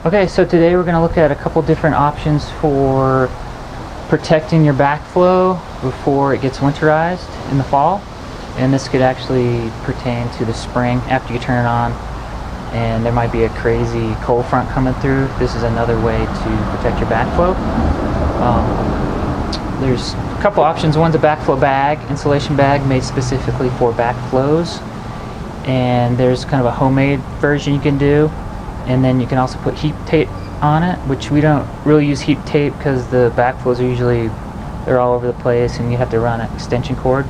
Okay, so today we're going to look at a couple different options for protecting your backflow before it gets winterized in the fall. And this could actually pertain to the spring after you turn it on and there might be a crazy cold front coming through. This is another way to protect your backflow. There's a couple options. One's a backflow bag, insulation bag made specifically for backflows. And there's kind of a homemade version you can do. And then you can also put heat tape on it, which we don't really use heat tape because the backflows are usually, they're all over the place and you have to run an extension cord.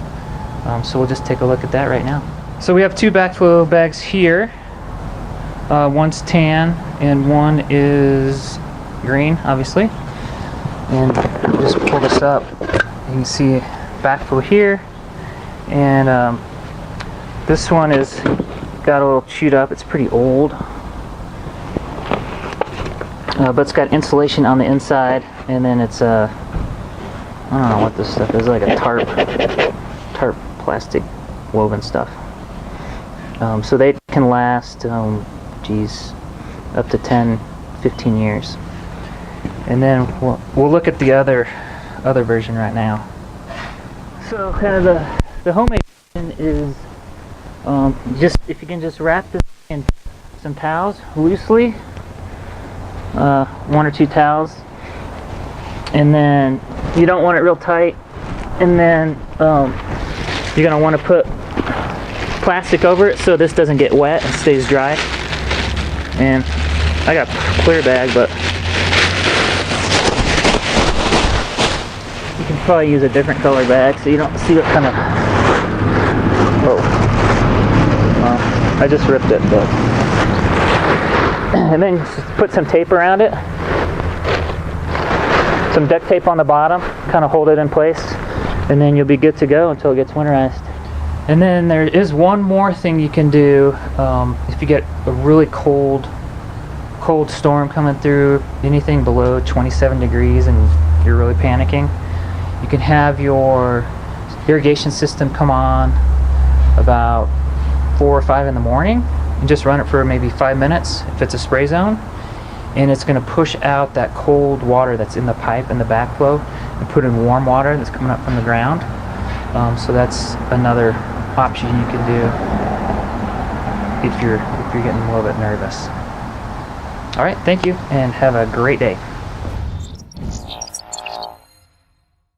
So we'll just take a look at that right now. So we have two backflow bags here. One's tan and one is green, obviously. And just pull this up. You can see backflow here. And this one is got a little chewed up. It's pretty old. But it's got insulation on the inside, and then it's I don't know what this stuff is, like a tarp plastic woven stuff. So they can last, up to 10-15 years. And then we'll look at the other version right now. So kind of the homemade version is just if you can just wrap this in some towels loosely. One or two towels, and then you don't want it real tight, and then you're going to want to put plastic over it so this doesn't get wet and stays dry. And I got a clear bag, but you can probably use a different color bag so you don't see what kind of, I just ripped it, but and then just put some tape around it, some duct tape on the bottom, kind of hold it in place, and then you'll be good to go until it gets winterized. And then there is one more thing you can do if you get a really cold storm coming through, anything below 27 degrees and you're really panicking. You can have your irrigation system come on about 4 or 5 in the morning. And just run it for maybe 5 minutes if it's a spray zone, and it's going to push out that cold water that's in the pipe in the backflow and put in warm water that's coming up from the ground. So that's another option you can do if you're getting a little bit nervous. All right, thank you and have a great day.